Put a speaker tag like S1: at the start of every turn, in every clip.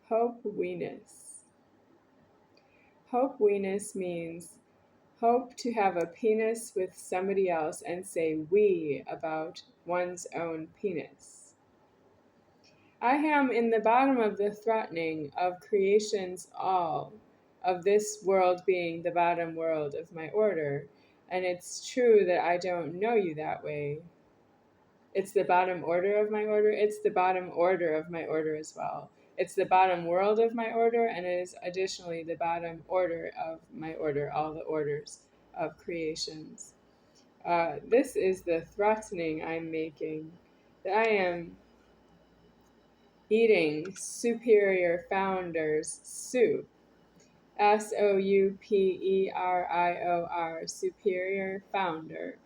S1: Whopwenis. Whopwenis means hope to have a penis with somebody else and say we about one's own penis. I am in the bottom of the threatening of creation's all, of this world being the bottom world of my order, and it's true that I don't know you that way. It's the bottom order of my order. It's the bottom order of my order as well. It's the bottom world of my order, and it is additionally the bottom order of my order, all the orders of creations. This is the threatening I'm making, that I am eating superior founders soup. Souperior, superior founder.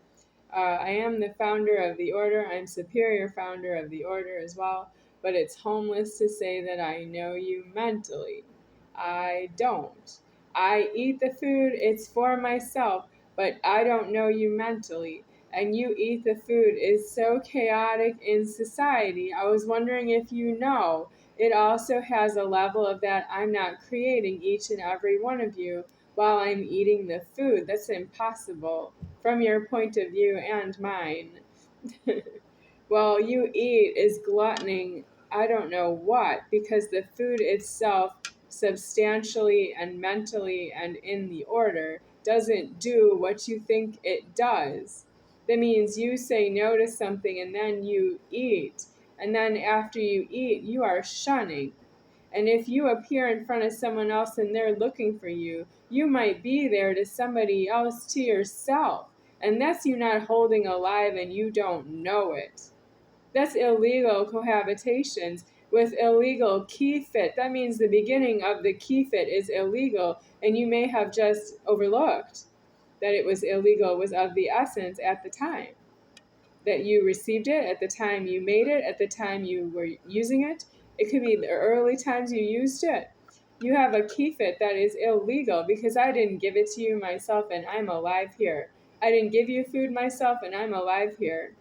S1: I am the founder of the order. I'm superior founder of the order as well, but it's homeless to say that I know you mentally. I don't. I eat the food, it's for myself, but I don't know you mentally. And you eat the food is so chaotic in society. I was wondering if you know. It also has a level of that I'm not creating each and every one of you while I'm eating the food. That's impossible from your point of view and mine. Well, you eat is gluttoning, I don't know what, because the food itself, substantially and mentally and in the order, doesn't do what you think it does. That means you say no to something and then you eat. And then after you eat, you are shunning. And if you appear in front of someone else and they're looking for you, you might be there to somebody else, to yourself. And that's you not holding alive and you don't know it. That's illegal cohabitations with illegal key fit. That means the beginning of the key fit is illegal, and you may have just overlooked that it was illegal, was of the essence at the time that you received it, at the time you made it, at the time you were using it. It could be the early times you used it. You have a key fit that is illegal because I didn't give it to you myself and I'm alive here. I didn't give you food myself and I'm alive here.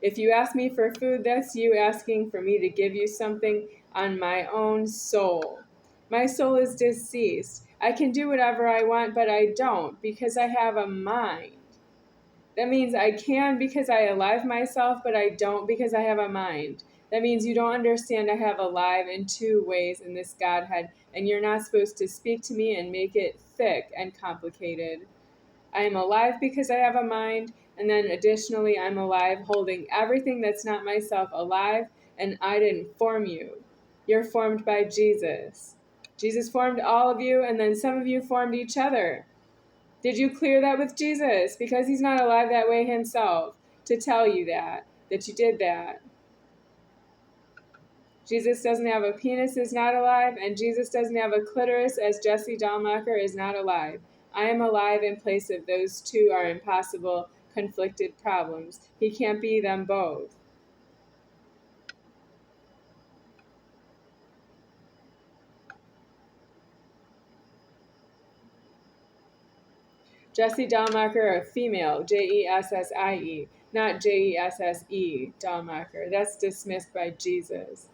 S1: If you ask me for food, that's you asking for me to give you something on my own soul. My soul is deceased. I can do whatever I want, but I don't because I have a mind. That means I can because I alive myself, but I don't because I have a mind. That means you don't understand I have alive in two ways in this Godhead, and you're not supposed to speak to me and make it thick and complicated. I am alive because I have a mind, and then additionally, I'm alive holding everything that's not myself alive, and I didn't form you. You're formed by Jesus. Jesus formed all of you, and then some of you formed each other. Did you clear that with Jesus? Because he's not alive that way himself to tell you that you did that. Jesus doesn't have a penis, is not alive, and Jesus doesn't have a clitoris, as Jessie Dahlmacher is not alive. I am alive in place of those two are impossible, conflicted problems. He can't be them both. Jessie Dahlmacher, a female, Jessie, not Jesse Dahlmacher. That's dismissed by Jesus.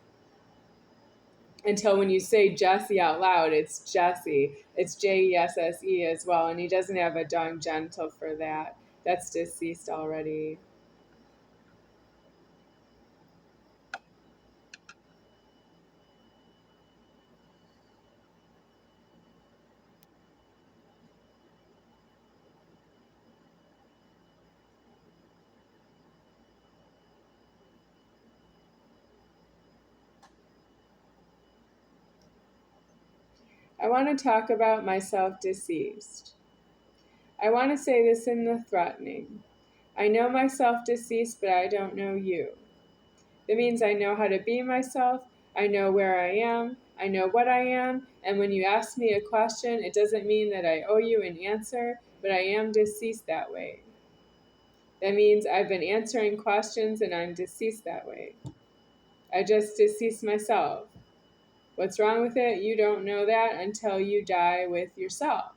S1: Until when you say Jesse out loud, it's Jesse. It's Jesse as well, and he doesn't have a dung genital for that. That's deceased already. I want to talk about myself deceased. I want to say this in the threatening. I know myself deceased, but I don't know you. That means I know how to be myself, I know where I am, I know what I am, and when you ask me a question, it doesn't mean that I owe you an answer, but I am deceased that way. That means I've been answering questions and I'm deceased that way. I just deceased myself. What's wrong with it? You don't know that until you die with yourself.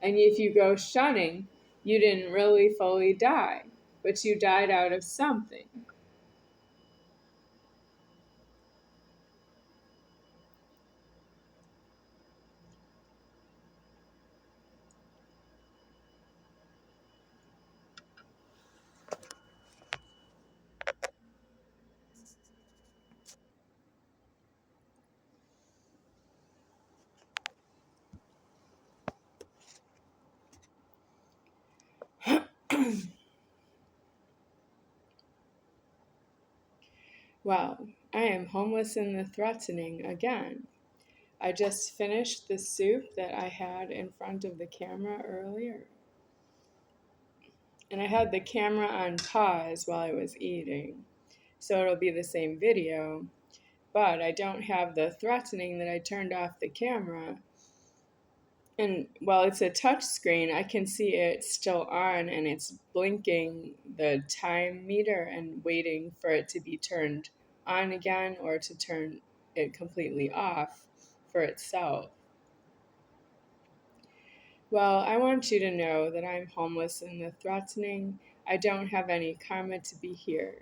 S1: And if you go shunning, you didn't really fully die, but you died out of something. Well, I am homeless in the threatening again. I just finished the soup that I had in front of the camera earlier. And I had the camera on pause while I was eating. So it'll be the same video, but I don't have the threatening that I turned off the camera. And while it's a touch screen, I can see it still on and it's blinking the time meter and waiting for it to be turned on again or to turn it completely off for itself. Well, I want you to know that I'm homeless in the threatening. I don't have any karma to be here.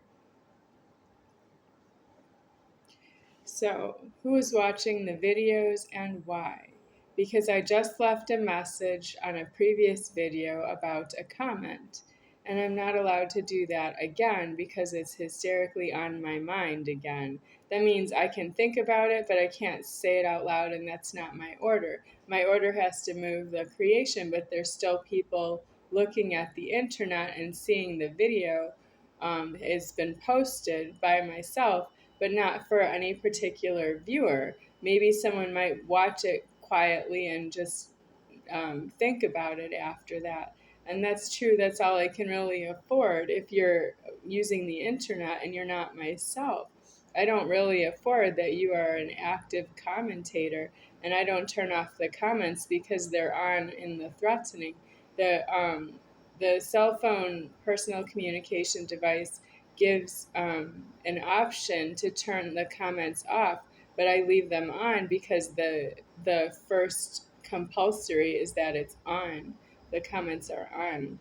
S1: So, who is watching the videos and why? Because I just left a message on a previous video about a comment, and I'm not allowed to do that again because it's hysterically on my mind again. That means I can think about it, but I can't say it out loud, and that's not my order. My order has to move the creation, but there's still people looking at the internet and seeing the video. It's been posted by myself, but not for any particular viewer. Maybe someone might watch it quietly and just think about it after that. And that's true, that's all I can really afford if you're using the internet and you're not myself. I don't really afford that you are an active commentator, and I don't turn off the comments because they're on in the threatening. The cell phone personal communication device gives an option to turn the comments off, but I leave them on because the first compulsory is that it's on. The comments are on.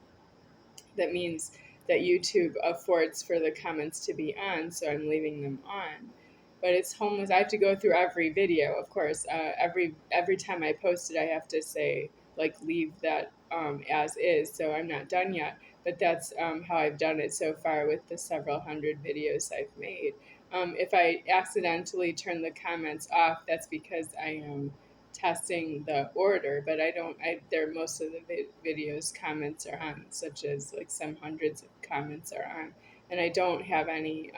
S1: That means that YouTube affords for the comments to be on, so I'm leaving them on. But it's homeless. I have to go through every video, of course. Every time I post it, I have to say like leave that as is. So I'm not done yet, but that's how I've done it so far with the several hundred videos I've made. If I accidentally turn the comments off, that's because I am testing the order, but there most of the videos comments are on, such as like some hundreds of comments are on, and I don't have any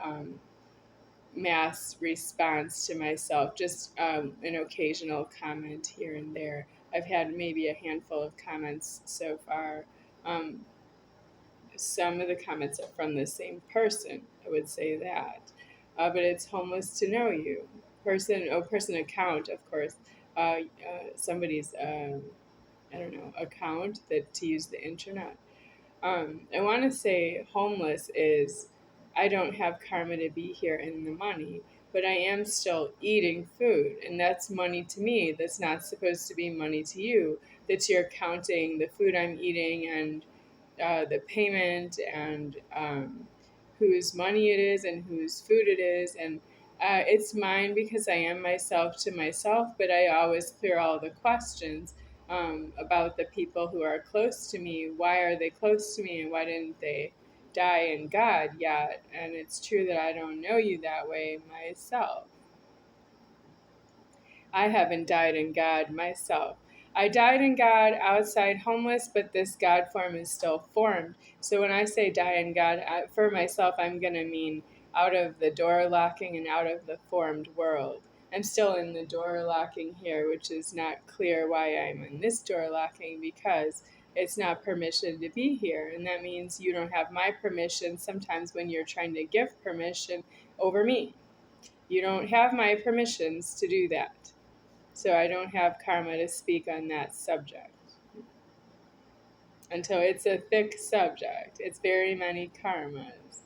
S1: mass response to myself, just an occasional comment here and there. I've had maybe a handful of comments so far. Some of the comments are from the same person, I would say that. But it's homeless to know you. Person account, of course. Somebody's, I don't know, account that to use the internet. I want to say homeless is I don't have karma to be here in the money, but I am still eating food, and that's money to me. That's not supposed to be money to you. That you're counting the food I'm eating and the payment and whose money it is and whose food it is. And it's mine because I am myself to myself, but I always clear all the questions about the people who are close to me. Why are they close to me and why didn't they die in God yet? And it's true that I don't know you that way myself. I haven't died in God myself. I died in God outside homeless, but this God form is still formed. So when I say die in God, for myself, I'm going to mean out of the door locking and out of the formed world. I'm still in the door locking here, which is not clear why I'm in this door locking because it's not permission to be here. And that means you don't have my permission sometimes when you're trying to give permission over me. You don't have my permissions to do that. So I don't have karma to speak on that subject. Until it's a thick subject. It's very many karmas.